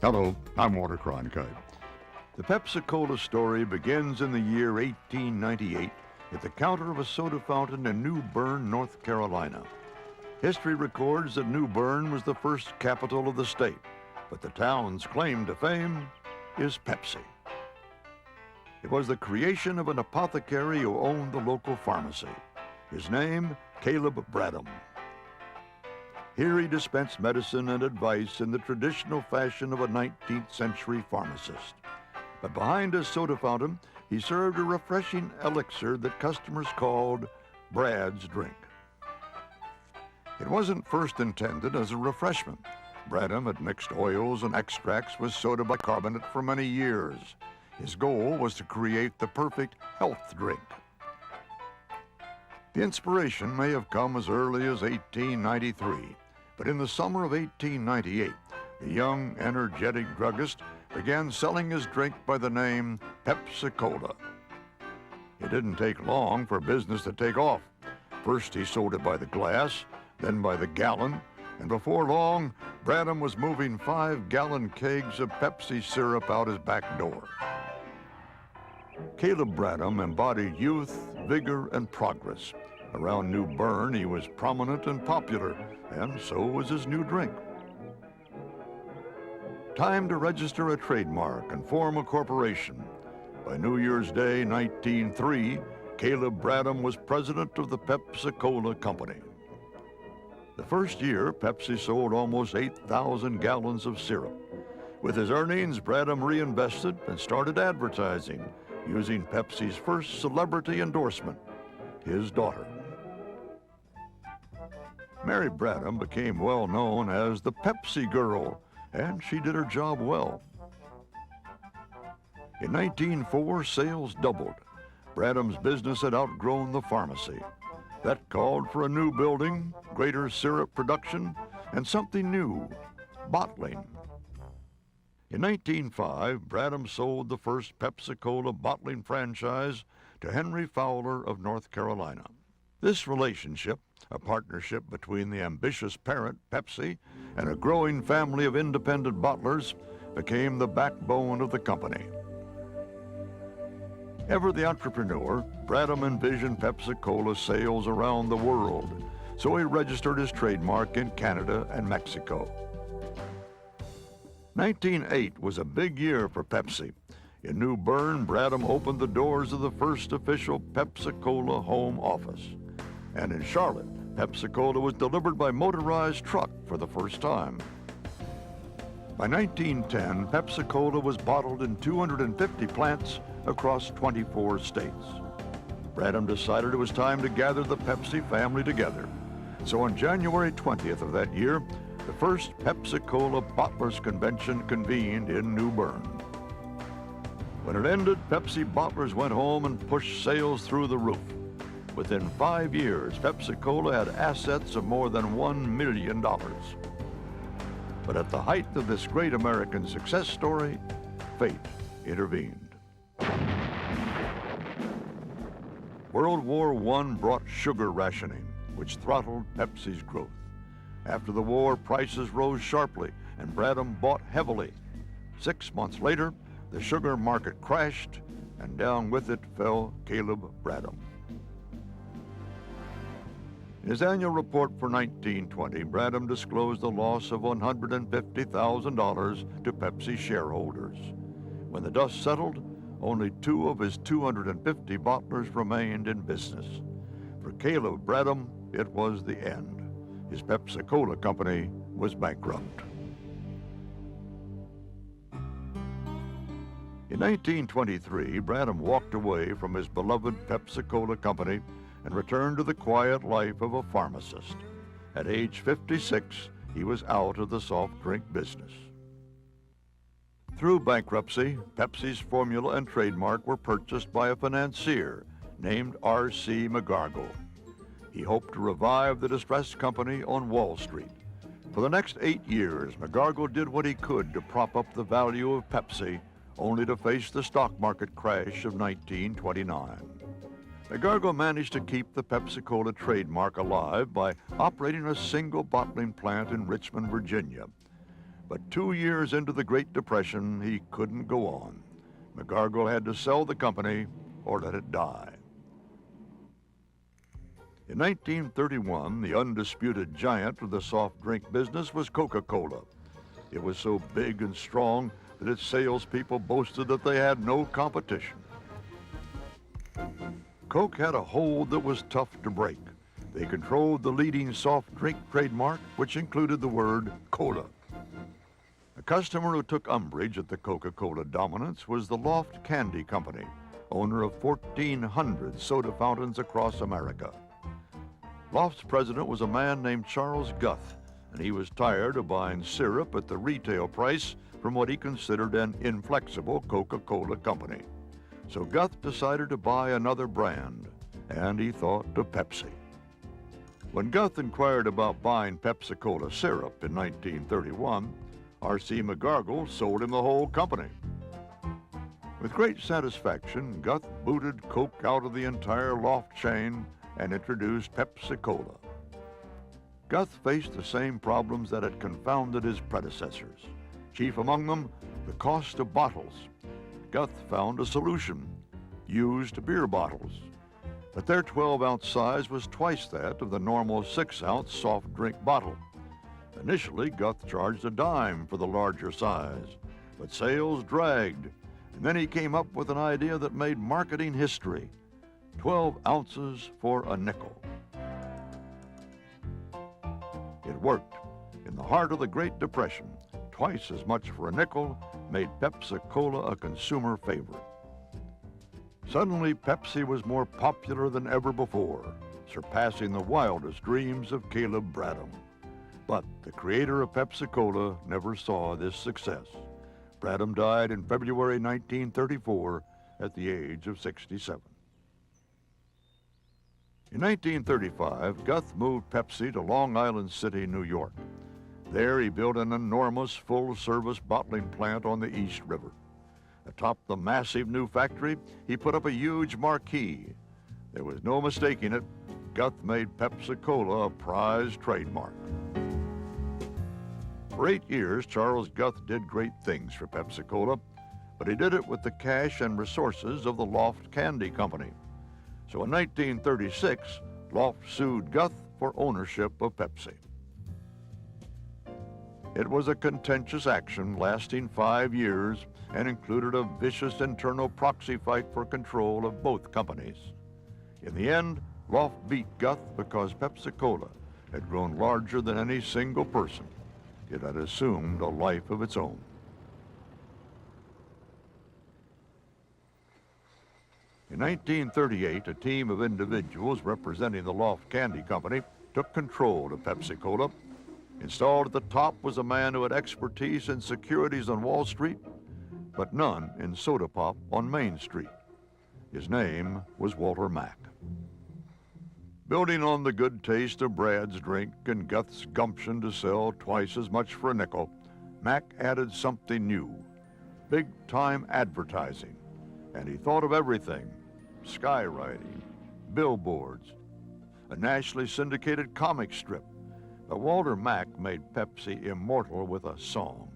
Hello, I'm Walter Cronkite. The Pepsi-Cola story begins in the year 1898 at the counter of a soda fountain in New Bern, North Carolina. History records that New Bern was the first capital of the state, but the town's claim to fame is Pepsi. It was the creation of an apothecary who owned the local pharmacy. His name, Caleb Bradham. Here he dispensed medicine and advice in the traditional fashion of a 19th century pharmacist. But behind his soda fountain, he served a refreshing elixir that customers called Brad's Drink. It wasn't first intended as a refreshment. Bradham had mixed oils and extracts with soda bicarbonate for many years. His goal was to create the perfect health drink. The inspiration may have come as early as 1893, but in the summer of 1898, the young, energetic druggist began selling his drink by the name Pepsi-Cola. It didn't take long for business to take off. First, he sold it by the glass, then by the gallon, and before long, Bradham was moving 5-gallon kegs of Pepsi syrup out his back door. Caleb Bradham embodied youth, vigor, and progress. Around New Bern, he was prominent and popular, and so was his new drink. Time to register a trademark and form a corporation. By New Year's Day, 1903, Caleb Bradham was president of the Pepsi-Cola Company. The first year, Pepsi sold almost 8,000 gallons of syrup. With his earnings, Bradham reinvested and started advertising, using Pepsi's first celebrity endorsement, his daughter. Mary Bradham became well known as the Pepsi Girl, and she did her job well. In 1904, sales doubled. Bradham's business had outgrown the pharmacy. That called for a new building, greater syrup production, and something new, bottling. In 1905, Bradham sold the first Pepsi-Cola bottling franchise to Henry Fowler of North Carolina. This relationship, a partnership between the ambitious parent, Pepsi, and a growing family of independent bottlers, became the backbone of the company. Ever the entrepreneur, Bradham envisioned Pepsi-Cola sales around the world, so he registered his trademark in Canada and Mexico. 1908 was a big year for Pepsi. In New Bern, Bradham opened the doors of the first official Pepsi-Cola home office. And in Charlotte, Pepsi-Cola was delivered by motorized truck for the first time. By 1910, Pepsi-Cola was bottled in 250 plants across 24 states. Bradham decided it was time to gather the Pepsi family together. So on January 20th of that year, the first Pepsi-Cola Bottlers Convention convened in New Bern. When it ended, Pepsi bottlers went home and pushed sales through the roof. Within 5 years, Pepsi-Cola had assets of more than $1 million. But at the height of this great American success story, fate intervened. World War I brought sugar rationing, which throttled Pepsi's growth. After the war, prices rose sharply, and Bradham bought heavily. 6 months later, the sugar market crashed, and down with it fell Caleb Bradham. In his annual report for 1920, Bradham disclosed the loss of $150,000 to Pepsi shareholders. When the dust settled, only 2 of his 250 bottlers remained in business. For Caleb Bradham, it was the end. His Pepsi-Cola company was bankrupt. In 1923, Bradham walked away from his beloved Pepsi-Cola company and returned to the quiet life of a pharmacist. At age 56, he was out of the soft drink business. Through bankruptcy, Pepsi's formula and trademark were purchased by a financier named R.C. McGargle. He hoped to revive the distressed company on Wall Street. For the next 8 years, McGargle did what he could to prop up the value of Pepsi, only to face the stock market crash of 1929. McGargle managed to keep the Pepsi-Cola trademark alive by operating a single bottling plant in Richmond, Virginia. But 2 years into the Great Depression, he couldn't go on. McGargle had to sell the company or let it die. In 1931, the undisputed giant of the soft drink business was Coca-Cola. It was so big and strong that its salespeople boasted that they had no competition. Coke had a hold that was tough to break. They controlled the leading soft drink trademark, which included the word cola. A customer who took umbrage at the Coca-Cola dominance was the Loft Candy Company, owner of 1,400 soda fountains across America. Loft's president was a man named Charles Guth, and he was tired of buying syrup at the retail price from what he considered an inflexible Coca-Cola company. So Guth decided to buy another brand, and he thought of Pepsi. When Guth inquired about buying Pepsi-Cola syrup in 1931, R.C. McGargle sold him the whole company. With great satisfaction, Guth booted Coke out of the entire Loft chain and introduced Pepsi-Cola. Guth faced the same problems that had confounded his predecessors. Chief among them, the cost of bottles. Guth found a solution: used beer bottles. But their 12-ounce size was twice that of the normal 6-ounce soft drink bottle. Initially, Guth charged a dime for the larger size, but sales dragged, and then he came up with an idea that made marketing history: 12 ounces for a nickel. It worked. In the heart of the Great Depression, twice as much for a nickel made Pepsi-Cola a consumer favorite. Suddenly, Pepsi was more popular than ever before, surpassing the wildest dreams of Caleb Bradham. But the creator of Pepsi-Cola never saw this success. Bradham died in February 1934 at the age of 67. In 1935, Guth moved Pepsi to Long Island City, New York. There he built an enormous full-service bottling plant on the East River. Atop the massive new factory, he put up a huge marquee. There was no mistaking it. Guth made Pepsi-Cola a prized trademark. For 8 years, Charles Guth did great things for Pepsi-Cola, but he did it with the cash and resources of the Loft Candy Company. So in 1936, Loft sued Guth for ownership of Pepsi. It was a contentious action lasting 5 years and included a vicious internal proxy fight for control of both companies. In the end, Loft beat Guth because Pepsi-Cola had grown larger than any single person. It had assumed a life of its own. In 1938, a team of individuals representing the Loft Candy Company took control of Pepsi-Cola. Installed at the top was a man who had expertise in securities on Wall Street, but none in soda pop on Main Street. His name was Walter Mack. Building on the good taste of Brad's drink and Guth's gumption to sell twice as much for a nickel, Mack added something new: big-time advertising. And he thought of everything: skywriting, billboards, a nationally syndicated comic strip. But Walter Mack made Pepsi immortal with a song.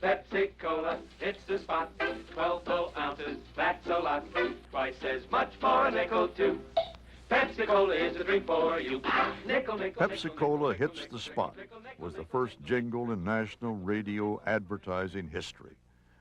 Pepsi-Cola, it's the spot. 12 full ounces, that's a lot. Twice as much for a nickel, too. Pepsi-Cola is a drink for you. Nickel, nickel, Pepsi-Cola Hits the Spot was the first jingle in national radio advertising history.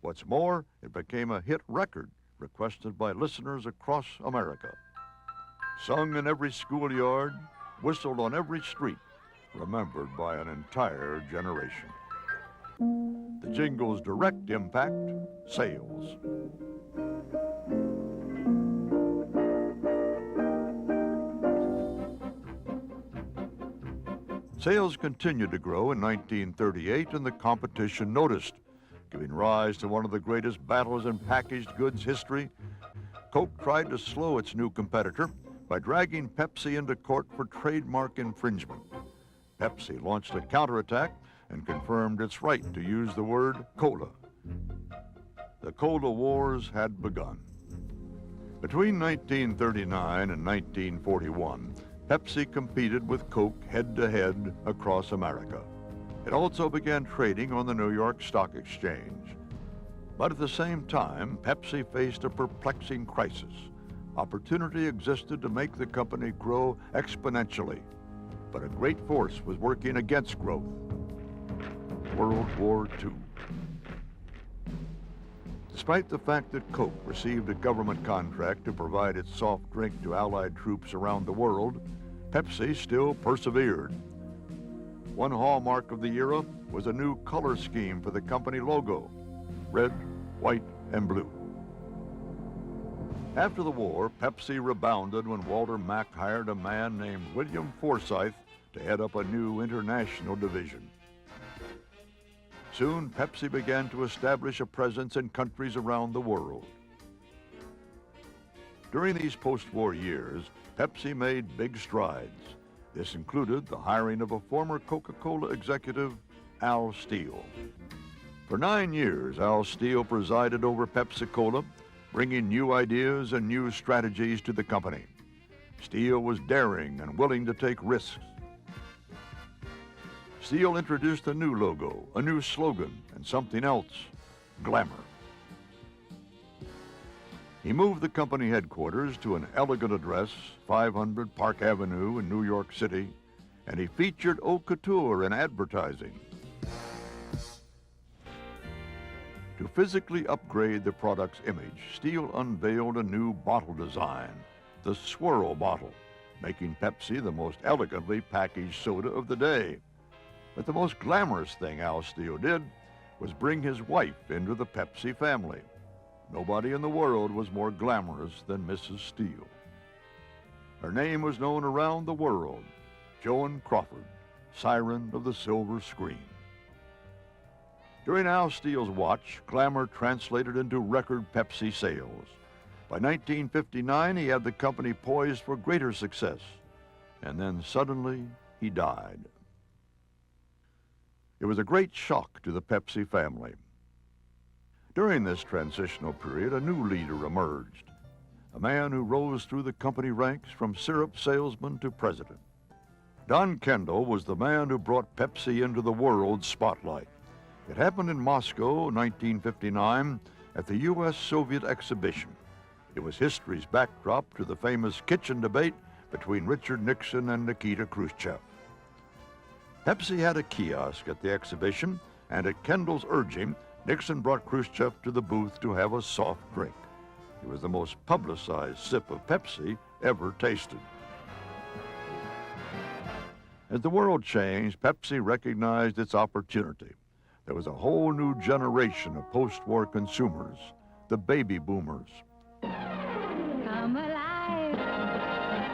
What's more, it became a hit record requested by listeners across America. Sung in every schoolyard, whistled on every street, remembered by an entire generation. The jingle's direct impact: sales. Sales continued to grow in 1938, and the competition noticed, giving rise to one of the greatest battles in packaged goods history. Coke tried to slow its new competitor by dragging Pepsi into court for trademark infringement. Pepsi launched a counterattack and confirmed its right to use the word cola. The Cola Wars had begun. Between 1939 and 1941, Pepsi competed with Coke head-to-head across America. It also began trading on the New York Stock Exchange. But at the same time, Pepsi faced a perplexing crisis. Opportunity existed to make the company grow exponentially, but a great force was working against growth: World War II. Despite the fact that Coke received a government contract to provide its soft drink to Allied troops around the world, Pepsi still persevered. One hallmark of the era was a new color scheme for the company logo: red, white, and blue. After the war, Pepsi rebounded when Walter Mack hired a man named William Forsythe to head up a new international division. Soon, Pepsi began to establish a presence in countries around the world. During these post-war years, Pepsi made big strides. This included the hiring of a former Coca-Cola executive, Al Steele. For 9 years, Al Steele presided over Pepsi-Cola, bringing new ideas and new strategies to the company. Steele was daring and willing to take risks. Steele introduced a new logo, a new slogan, and something else: glamour. He moved the company headquarters to an elegant address, 500 Park Avenue in New York City, and he featured haute couture in advertising. To physically upgrade the product's image, Steele unveiled a new bottle design, the swirl bottle, making Pepsi the most elegantly packaged soda of the day. But the most glamorous thing Al Steele did was bring his wife into the Pepsi family. Nobody in the world was more glamorous than Mrs. Steele. Her name was known around the world: Joan Crawford, siren of the silver screen. During Al Steele's watch, glamour translated into record Pepsi sales. By 1959, he had the company poised for greater success, and then suddenly he died. It was a great shock to the Pepsi family. During this transitional period, a new leader emerged, a man who rose through the company ranks from syrup salesman to president. Don Kendall was the man who brought Pepsi into the world's spotlight. It happened in Moscow, 1959, at the U.S.-Soviet exhibition. It was history's backdrop to the famous kitchen debate between Richard Nixon and Nikita Khrushchev. Pepsi had a kiosk at the exhibition, and at Kendall's urging, Nixon brought Khrushchev to the booth to have a soft drink. It was the most publicized sip of Pepsi ever tasted. As the world changed, Pepsi recognized its opportunity. There was a whole new generation of post-war consumers, the baby boomers. Come alive,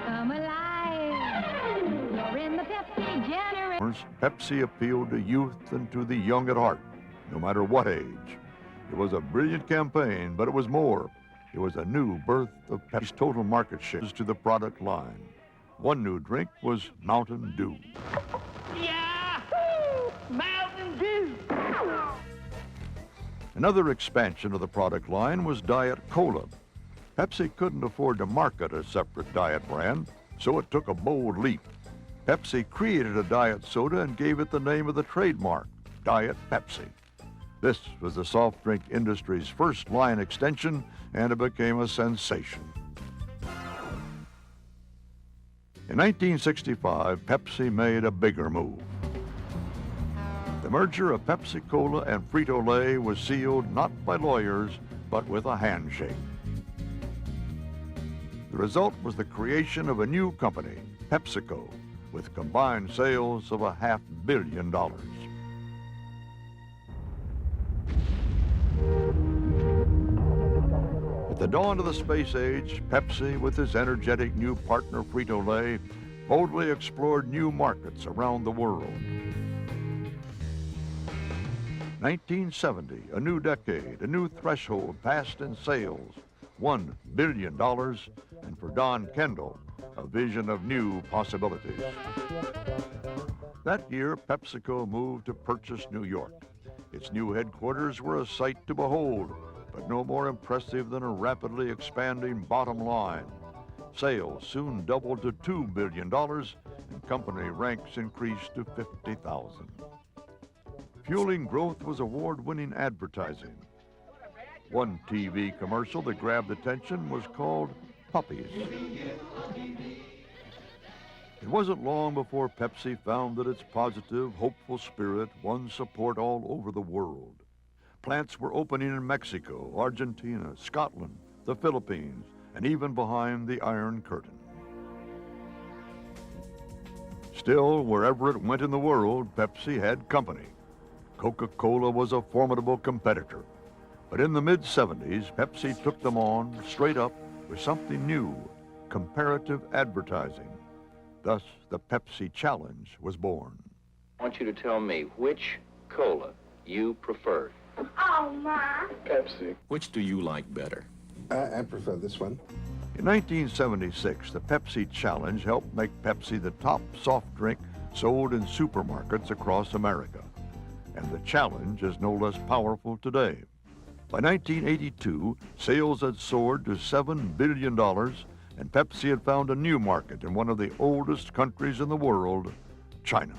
come alive. You're in the Pepsi generation. Pepsi appealed to youth and to the young at heart, no matter what age. It was a brilliant campaign, but it was more. It was a new birth of Pepsi's total market shares to the product line. One new drink was Mountain Dew. Yahoo! Mountain Dew! Another expansion of the product line was Diet Cola. Pepsi couldn't afford to market a separate diet brand, so it took a bold leap. Pepsi created a diet soda and gave it the name of the trademark, Diet Pepsi. This was the soft drink industry's first line extension, and it became a sensation. In 1965, Pepsi made a bigger move. The merger of Pepsi-Cola and Frito-Lay was sealed not by lawyers, but with a handshake. The result was the creation of a new company, PepsiCo, with combined sales of $500 million. At the dawn of the space age, Pepsi, with its energetic new partner Frito-Lay, boldly explored new markets around the world. 1970, a new decade, a new threshold passed in sales, $1 billion, and for Don Kendall, a vision of new possibilities. That year, PepsiCo moved to Purchase, New York. Its new headquarters were a sight to behold, but no more impressive than a rapidly expanding bottom line. Sales soon doubled to $2 billion, and company ranks increased to 50,000. Fueling growth was award-winning advertising. One TV commercial that grabbed attention was called Puppies. It wasn't long before Pepsi found that its positive, hopeful spirit won support all over the world. Plants were opening in Mexico, Argentina, Scotland, the Philippines, and even behind the Iron Curtain. Still, wherever it went in the world, Pepsi had company. Coca-Cola was a formidable competitor. But in the mid-70s, Pepsi took them on straight up with something new, comparative advertising. Thus, the Pepsi Challenge was born. I want you to tell me which cola you prefer. Oh, Ma. Pepsi. Which do you like better? I prefer this one. In 1976, the Pepsi Challenge helped make Pepsi the top soft drink sold in supermarkets across America. And the challenge is no less powerful today. By 1982, sales had soared to $7 billion, and Pepsi had found a new market in one of the oldest countries in the world, China.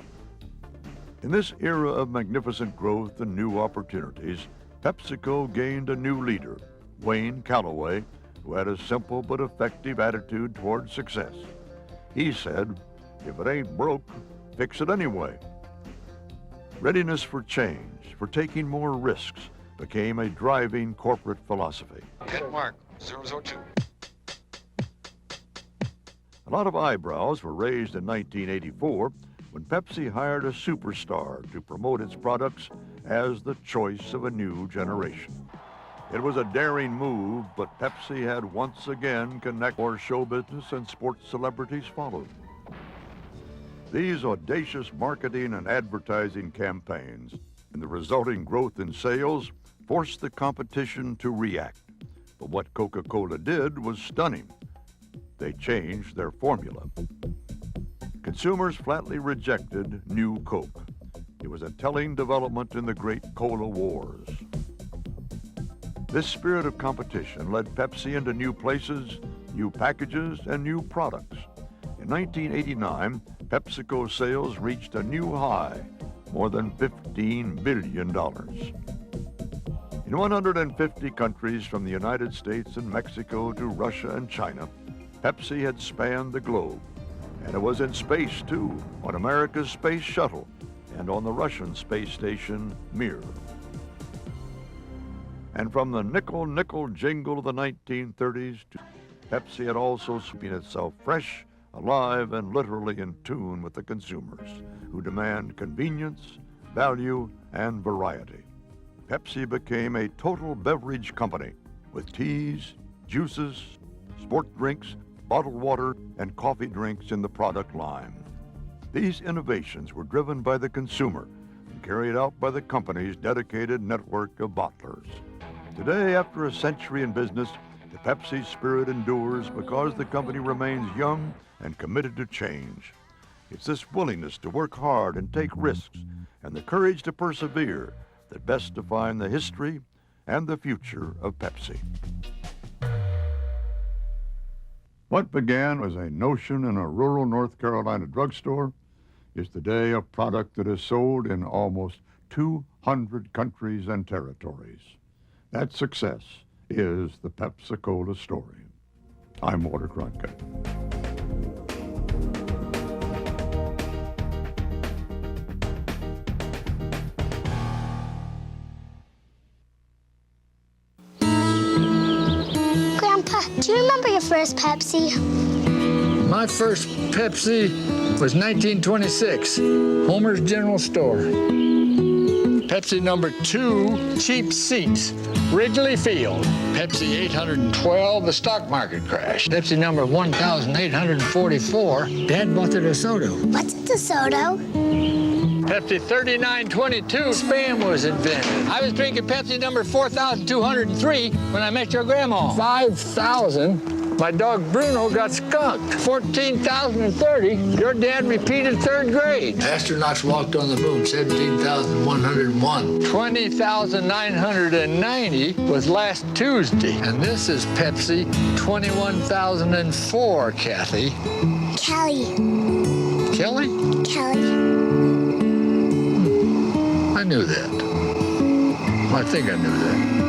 In this era of magnificent growth and new opportunities, PepsiCo gained a new leader, Wayne Calloway, who had a simple but effective attitude toward success. He said, "If it ain't broke, fix it anyway." Readiness for change, for taking more risks, became a driving corporate philosophy. Hit mark, 002. A lot of eyebrows were raised in 1984 when Pepsi hired a superstar to promote its products as the choice of a new generation. It was a daring move, but Pepsi had once again connected more show business and sports celebrities followed. These audacious marketing and advertising campaigns and the resulting growth in sales forced the competition to react. But what Coca-Cola did was stunning. They changed their formula. Consumers flatly rejected New Coke. It was a telling development in the great Cola Wars. This spirit of competition led Pepsi into new places, new packages, and new products. In 1989, PepsiCo sales reached a new high, more than $15 billion. In 150 countries from the United States and Mexico to Russia and China, Pepsi had spanned the globe. And it was in space, too, on America's space shuttle and on the Russian space station, Mir. And from the nickel jingle of the 1930s, Pepsi had also seen itself fresh, alive, and literally in tune with the consumers who demand convenience, value, and variety. Pepsi became a total beverage company with teas, juices, sport drinks, bottled water, and coffee drinks in the product line. These innovations were driven by the consumer and carried out by the company's dedicated network of bottlers. Today, after a century in business, the Pepsi spirit endures because the company remains young and committed to change. It's this willingness to work hard and take risks and the courage to persevere that best define the history and the future of Pepsi. What began as a notion in a rural North Carolina drugstore is today a product that is sold in almost 200 countries and territories. That success is the Pepsi-Cola story. I'm Walter Cronkite. Grandpa, do you remember your first Pepsi? My first Pepsi was 1926, Homer's General Store. Pepsi number 2, Cheap Seats, Wrigley Field. Pepsi 812, the stock market crash. Pepsi number 1844, Dad bought the DeSoto. What's a DeSoto? Pepsi 3922, Spam was invented. I was drinking Pepsi number 4203 when I met your grandma. 5,000. My dog Bruno got skunked. 14,030. Your dad repeated 3rd grade. Astronauts walked on the moon, 17,101. 20,990 was last Tuesday. And this is Pepsi 21,004, Kathy. Kelly. Kelly? Kelly. I I knew that. I think I knew that.